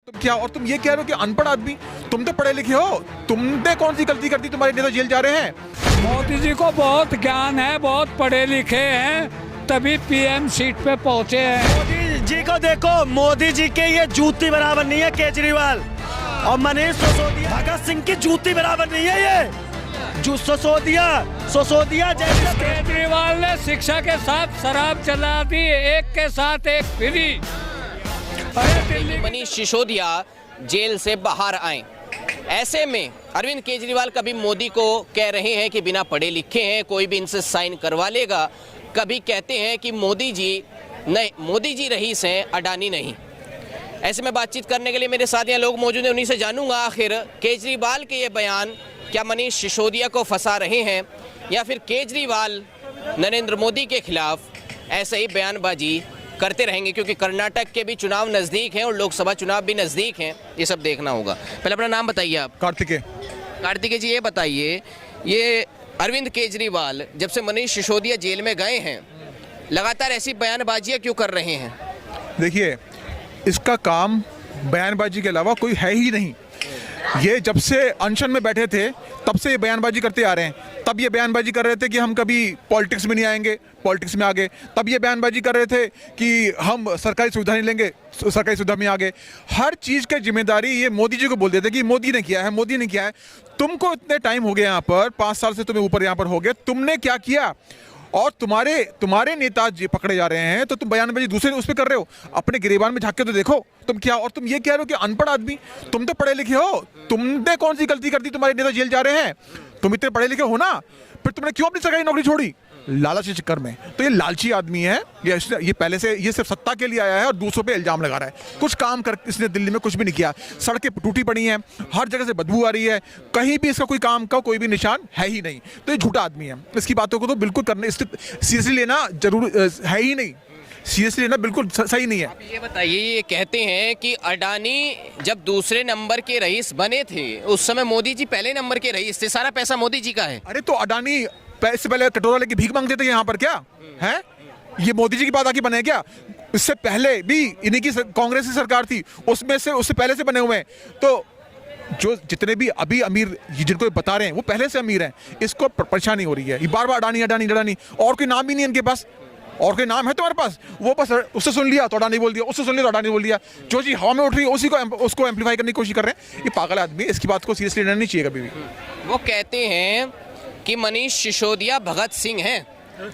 तुम क्या और तुम ये कह रहे हो कि अनपढ़ आदमी, तुम तो पढ़े लिखे हो, तुमने कौन सी गलती कर दी, तुम्हारे नेता जेल जा रहे हैं। मोदी जी को बहुत ज्ञान है, बहुत पढ़े लिखे हैं, तभी पीएम सीट पे पहुंचे हैं। मोदी जी को देखो, मोदी जी के ये जूती बराबर नहीं है केजरीवाल, और मनीष सिसोदिया भगत सिंह की जूती बराबर नहीं है ये जो सिसोदिया जैसे। केजरीवाल ने शिक्षा के साथ शराब चला दी, एक के साथ एक फ्री। मनीष सिसोदिया जेल से बाहर आए, ऐसे में अरविंद केजरीवाल कभी मोदी को कह रहे हैं कि बिना पढ़े लिखे हैं, कोई भी इनसे साइन करवा लेगा, कभी कहते हैं कि मोदी जी रईस हैं, अडानी नहीं। ऐसे में बातचीत करने के लिए मेरे साथ यहाँ लोग मौजूद हैं, उन्हीं से जानूंगा आखिर केजरीवाल के ये बयान क्या मनीष सिसोदिया को फंसा रहे हैं, या फिर केजरीवाल नरेंद्र मोदी के खिलाफ ऐसे ही बयानबाजी करते रहेंगे, क्योंकि कर्नाटक के भी चुनाव नज़दीक हैं और लोकसभा चुनाव भी नज़दीक हैं। ये सब देखना होगा। पहले अपना नाम बताइए आप। कार्तिकेय जी, ये बताइए, ये अरविंद केजरीवाल जब से मनीष सिसोदिया जेल में गए हैं, लगातार ऐसी बयानबाजियां क्यों कर रहे हैं? देखिए, इसका काम बयानबाजी के अलावा कोई है ही नहीं। ये जब से अनशन में बैठे थे तब से ये बयानबाजी करते आ रहे हैं। तब ये बयानबाजी कर रहे थे कि हम कभी पॉलिटिक्स में नहीं आएंगे, पॉलिटिक्स में आ गए। तब ये बयानबाजी कर रहे थे कि हम सरकारी सुविधा नहीं लेंगे, सरकारी सुविधा में आ गए। हर चीज़ की जिम्मेदारी ये मोदी जी को बोल देते कि मोदी ने किया है, मोदी ने किया है। तुमको इतने टाइम हो गए यहाँ पर, 5 साल से तुम्हें ऊपर यहाँ पर हो गए, तुमने क्या किया? और तुम्हारे नेता जी पकड़े जा रहे हैं तो तुम बयानबाजी दूसरे उस पर कर रहे हो। अपने गिरेबान में झांक के तो देखो तुम क्या, और तुम ये कह रहे हो कि अनपढ़ आदमी, तुम तो पढ़े लिखे हो, तुमने कौन सी गलती कर दी, तुम्हारे नेता जेल जा रहे हैं। तुम इतने पढ़े लिखे हो ना, फिर तुमने क्यों अपनी सरकारी नौकरी छोड़ी? लालच के चक्कर में। तो ये लालची आदमी है, ये पहले से ये सिर्फ सत्ता के लिए आया है और दूसरों पे इल्जाम लगा रहा है। कुछ काम कर इसने दिल्ली में कुछ भी नहीं किया। सड़कें टूटी पड़ी हैं, हर जगह से बदबू आ रही है, कहीं भी इसका कोई काम का कोई भी निशान है ही नहीं। तो ये झूठा आदमी है, इसकी बातों को तो बिल्कुल करने सीरियसली लेना जरूर है ही नहीं, सीरियसली लेना बिल्कुल सही नहीं है। आप ये बताइए, ये कहते हैं कि अडानी जब दूसरे नंबर के रईस बने थे, उस समय मोदी जी पहले नंबर के रईस थे, सारा पैसा मोदी जी का है। अरे तो अडानी इससे पहले कटोरा लेके भीख मांगते थे यहाँ पर, क्या है ये मोदी जी की बात आके बने क्या? इससे पहले भी इन्हीं की कांग्रेस की सरकार थी, उससे पहले से बने हुए हैं। तो जो जितने भी अभी अमीर जिनको बता रहे हैं वो पहले से अमीर हैं, इसको परेशानी हो रही है। ये बार बार अडानी अडानी अडानी, और कोई नाम ही नहीं इनके पास। और कोई नाम है तुम्हारे पास? वो बस उससे सुन लिया तो अडानी बोल दिया, उससे सुन लिया तो अडानी बोल दिया। जो चीज़ हवा में उठ रही है उसी को उसको एम्पलीफाई करने की कोशिश कर रहे हैं। ये पागल आदमी है, इसकी बात को सीरियसली लेना नहीं चाहिए कभी भी। वो कहते हैं कि मनीष सिसोदिया भगत सिंह हैं,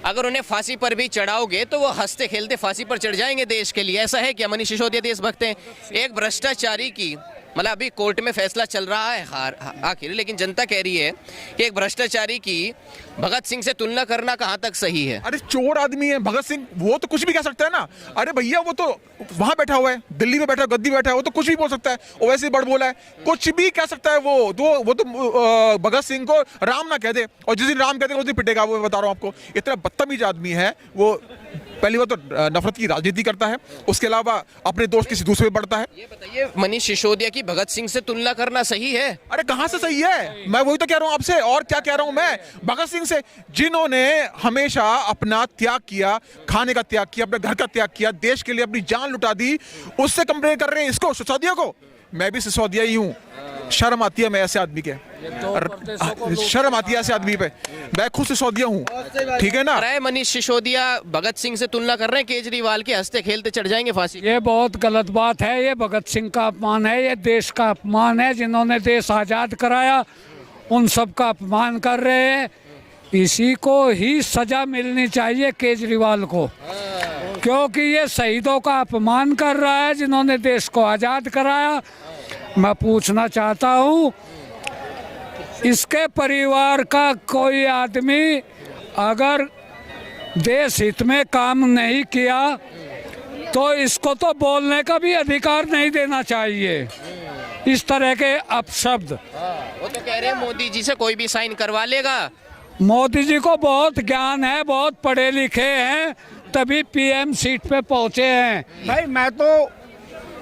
अगर उन्हें फांसी पर भी चढ़ाओगे तो वो हंसते खेलते फांसी पर चढ़ जाएंगे देश के लिए। ऐसा है क्या? मनीष सिसोदिया देशभक्त हैं? एक भ्रष्टाचारी की, मतलब अभी कोर्ट में फैसला चल रहा है आखिर, लेकिन जनता कह रही है कि एक भ्रष्टाचारी की भगत सिंह से तुलना करना कहाँ तक सही है? अरे चोर आदमी है भगत सिंह, वो तो कुछ भी कह सकता है ना। अरे भैया, वो तो वहां बैठा हुआ है, दिल्ली में बैठा, गद्दी बैठा है, वो तो कुछ भी बोल सकता है। वो वैसे ही बड़ बोला है, कुछ भी कह सकता है। वो तो भगत सिंह को राम ना कह दे, और जिस दिन राम कहते उस दिन पिटेगा। वो बता रहा हूँ आपको, इतना बदतमीज आदमी है वो। पहली बात तो नफरत की राजनीति करता है, उसके अलावा अपने दोस्त किसी दूसरे पे बढ़ता है। ये बताइए, मनीष सिसोदिया की भगत सिंह से तुलना करना सही है? अरे कहां से सही है? मैं वही तो कह रहा हूं आपसे, और क्या कह रहा हूं मैं? भगत सिंह से, जिन्होंने हमेशा अपना त्याग किया, खाने का त्याग किया, अपने घर का त्याग किया, देश के लिए अपनी जान लुटा दी, उससे कंपेयर कर रहे हैं इसको, सिसोदिया को। मैं भी सिसोदिया ही हूँ। शर्म आती है मैं ऐसे आदमी के, शर्म आती है ऐसे आदमी पे। मैं खुद सिसोदिया हूँ, ठीक है ना? मनीष सिसोदिया भगत सिंह से तुलना कर रहे हैं केजरीवाल के, हंसते खेलते चढ़ जाएंगे फांसी। ये बहुत गलत बात है। ये भगत सिंह का अपमान है, ये देश का अपमान है। जिन्होंने देश आज़ाद कराया उन सब का अपमान कर रहे हैं। इसी को ही सजा मिलनी चाहिए केजरीवाल को, क्योंकि ये शहीदों का अपमान कर रहा है जिन्होंने देश को आज़ाद कराया। मैं पूछना चाहता हूँ, इसके परिवार का कोई आदमी अगर देश हित में काम नहीं किया तो इसको तो बोलने का भी अधिकार नहीं देना चाहिए। इस तरह के अपशब्द। वो तो कह रहे हैं मोदी जी से कोई भी साइन करवा लेगा। मोदी जी को बहुत ज्ञान है, बहुत पढ़े लिखे हैं, तभी पीएम सीट पे पहुंचे हैं। भाई मैं तो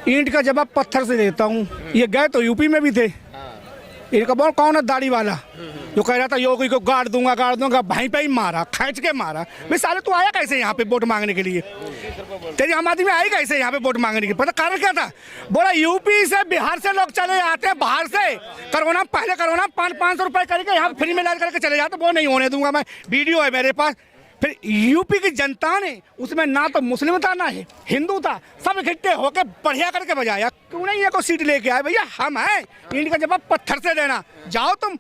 ईंट का जवाब पत्थर से देता हूँ। ये गए तो यूपी में भी थे, इनका बोल कौन है दाढ़ी वाला जो कह रहा था योगी को गाड़ दूंगा भाई पे ही मारा, खींच के मारा। भाई साले तू आया कैसे यहाँ पे वोट मांगने के लिए? तेरी आम आदमी आई कैसे यहाँ पे वोट मांगने के लिए? पता कारण क्या था? बोला यूपी से बिहार से लोग चले आते हैं बाहर से, कोरोना पहले कोरोना 500 रुपए करके यहाँ फ्री में इलाज करके चले जाते, वो नहीं होने दूंगा मैं। वीडियो है मेरे पास। फिर यूपी की जनता ने उसमें ना तो मुस्लिम था ना हिंदू था, सब इकट्ठे होकर बढ़िया करके बजाया। क्यों नहीं को सीट लेके आए? भैया हम हैं, इनका जवाब पत्थर से देना। जाओ तुम।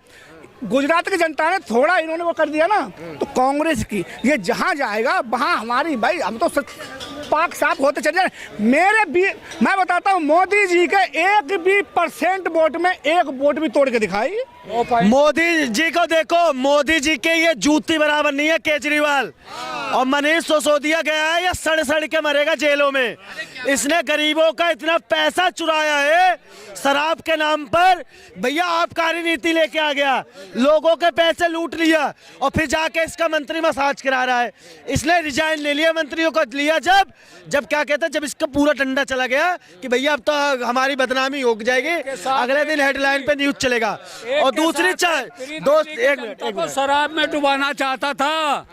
गुजरात की जनता ने थोड़ा इन्होंने वो कर दिया ना, तो कांग्रेस की ये जहां जाएगा वहां हमारी, भाई हम तो पाक साफ होते चले जाए। मैं बताता हूँ, मोदी जी के 1% वोट में एक वोट भी तोड़ के दिखाई। मोदी जी को देखो, मोदी जी के ये जूती बराबर नहीं है केजरीवाल। और मनीष सिसोदिया गया है या सड़ के मरेगा जेलों में। इसने गरीबों का इतना पैसा चुराया है शराब के नाम पर। भैया आप कार्यनीति लेके आ गया, लोगों के पैसे लूट लिया और फिर जाके इसका मंत्री मसाज करा रहा है। इसने रिजाइन ले लिया, मंत्रियों को लिया जब क्या कहते हैं, जब इसका पूरा डंडा चला गया कि भैया अब तो हमारी बदनामी हो जाएगी, अगले दिन हेडलाइन पे न्यूज चलेगा। और दूसरी दोस्त एक शराब में डुबाना चाहता था,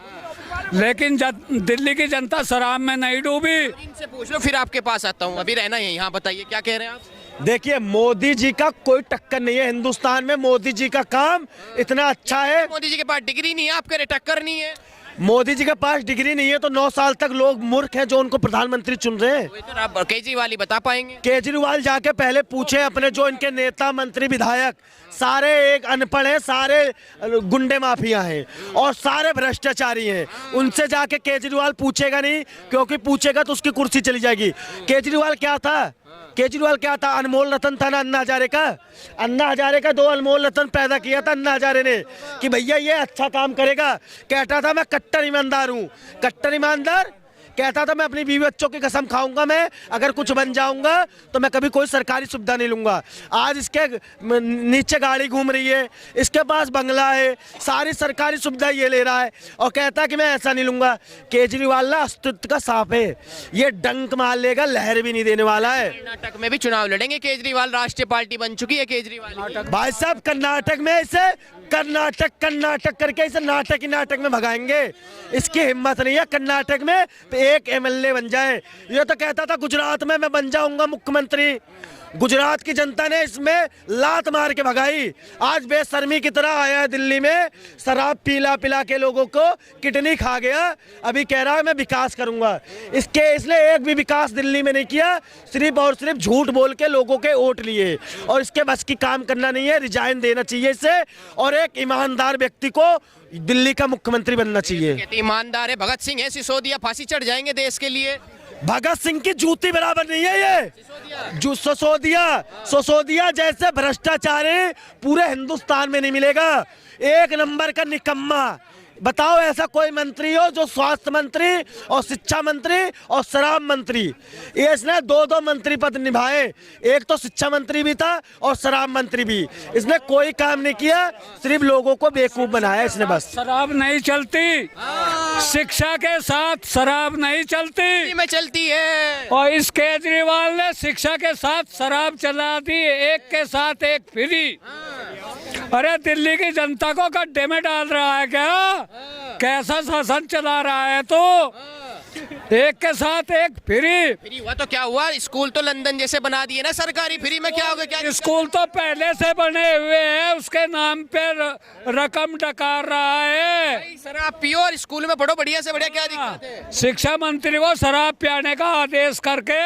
लेकिन दिल्ली की जनता शराब में नहीं डूबी। इनसे पूछ लो, फिर आपके पास आता हूँ। अभी रहना है यहाँ, बताइए क्या कह रहे हैं आप? देखिए, मोदी जी का कोई टक्कर नहीं है हिंदुस्तान में। मोदी जी का काम इतना अच्छा है। मोदी जी के पास डिग्री नहीं है, आप कह रहे टक्कर नहीं है। मोदी जी के पास डिग्री नहीं है तो 9 साल तक लोग मूर्ख हैं जो उनको प्रधानमंत्री चुन रहे हैं। तो आप केजरीवाल ही बता पाएंगे। केजरीवाल जाके पहले पूछे अपने जो इनके नेता मंत्री विधायक सारे एक अनपढ़ हैं, सारे गुंडे माफिया हैं और सारे भ्रष्टाचारी हैं। उनसे जाके केजरीवाल पूछेगा नहीं, क्योंकि पूछेगा तो उसकी कुर्सी चली जाएगी। केजरीवाल क्या था? अनमोल रतन था ना अन्ना हजारे का। अन्ना हजारे का 2 अनमोल रतन पैदा किया था अन्ना हजारे ने कि भैया ये अच्छा काम करेगा। कहता था मैं कट्टर ईमानदार हूँ, कट्टर ईमानदार कहता था मैं अपनी बीवी बच्चों की कसम खाऊंगा, मैं अगर कुछ बन जाऊंगा तो मैं कभी कोई सरकारी सुविधा नहीं लूंगा। आज इसके नीचे गाड़ी घूम रही है, इसके पास बंगला है, सारी सरकारी सुविधा ये ले रहा है और कहता है कि मैं ऐसा नहीं लूंगा। केजरीवाल ना अस्तित्व का सांप है, ये डंक मार लेगा, लहर भी नहीं देने वाला है। कर्नाटक में भी चुनाव लड़ेंगे केजरीवाल, राष्ट्रीय पार्टी बन चुकी है केजरीवाल। भाई साहब कर्नाटक में इसे कर्नाटक करके इसे नाटक ही नाटक में भगाएंगे। इसकी हिम्मत नहीं है कर्नाटक में एक एमएलए बन जाए। ये तो कहता था गुजरात में मैं बन जाऊंगा मुख्यमंत्री। गुजरात की जनता ने इसमें लात मार के भगाई। आज बेशर्मी की तरह आया है दिल्ली में, शराब पिला के लोगों को किडनी खा गया। अभी कह रहा है मैं विकास करूंगा। इसने एक भी विकास दिल्ली में नहीं किया, सिर्फ और सिर्फ झूठ बोल के लोगों के वोट लिए। और इसके बस की काम करना नहीं है, रिजाइन देना चाहिए इसे और एक ईमानदार व्यक्ति को दिल्ली का मुख्यमंत्री बनना चाहिए। ईमानदार है भगत सिंह है, सिसोदिया फांसी चढ़ जाएंगे देश के लिए। भगत सिंह की जूती बराबर नहीं है ये। जो सिसोदिया जैसे भ्रष्टाचारी पूरे हिंदुस्तान में नहीं मिलेगा। एक नंबर का निकम्मा। बताओ ऐसा कोई मंत्री हो जो स्वास्थ्य मंत्री और शिक्षा मंत्री और शराब मंत्री, ये इसने 2 मंत्री पद निभाए। एक तो शिक्षा मंत्री भी था और शराब मंत्री भी। इसने कोई काम नहीं किया, सिर्फ लोगों को बेवकूफ बनाया इसने बस। शराब नहीं चलती, शिक्षा के साथ शराब नहीं चलती में चलती है। और इस केजरीवाल ने शिक्षा के साथ शराब चला दी, एक के साथ एक फ्री। अरे दिल्ली की जनता को गड्ढे में डाल रहा है क्या? कैसा शासन चला रहा है? तो एक के साथ एक फ्री हुआ तो क्या हुआ? स्कूल तो लंदन जैसे बना दिए ना सरकारी, फ्री में क्या होगा? क्या स्कूल तो पहले से बने हुए हैं, उसके नाम पे रकम डकार रहा है। शराब पियो और स्कूल में पढ़ो, बढ़िया से बढ़िया, क्या दिक्कत है? शिक्षा मंत्री को शराब पियाने का आदेश करके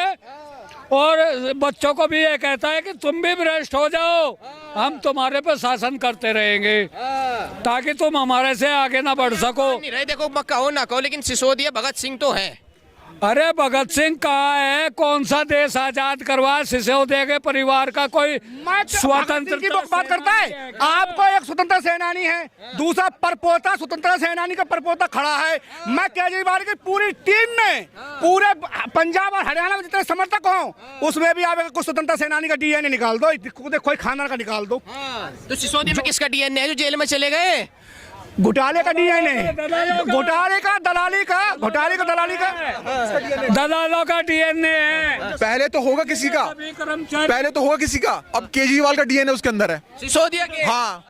और बच्चों को भी ये कहता है कि तुम भी भ्रष्ट हो जाओ, हम तुम्हारे पे शासन करते रहेंगे ताकि तुम हमारे से आगे ना बढ़ सको। नहीं रहे, देखो कहो ना कहो, लेकिन सिसोदिया भगत सिंह तो है। अरे भगत सिंह कहाँ है? कौन सा देश आजाद करवा? सिसोदिया के परिवार का कोई स्वतंत्र की बात करता है? आपको एक स्वतंत्र सेनानी है, दूसरा परपोता स्वतंत्र सेनानी का परपोता खड़ा है। मैं केजरीवाल की पूरी टीम में पूरे पंजाब और हरियाणा में जितने समर्थक हों उसमें भी आप कुछ स्वतंत्र सेनानी का डीएनए निकाल दो, कोई खानदान का निकाल दो। तो सिसोदिया में किसका डीएनए है जो जेल में चले गए? घोटाले का डीएनए, घोटाले का दलाली का दलालों का डीएनए है। पहले तो होगा किसी का, कर्मचारी पहले तो होगा किसी का, अब केजरीवाल का डीएनए उसके अंदर है। सिसोदिया के हाँ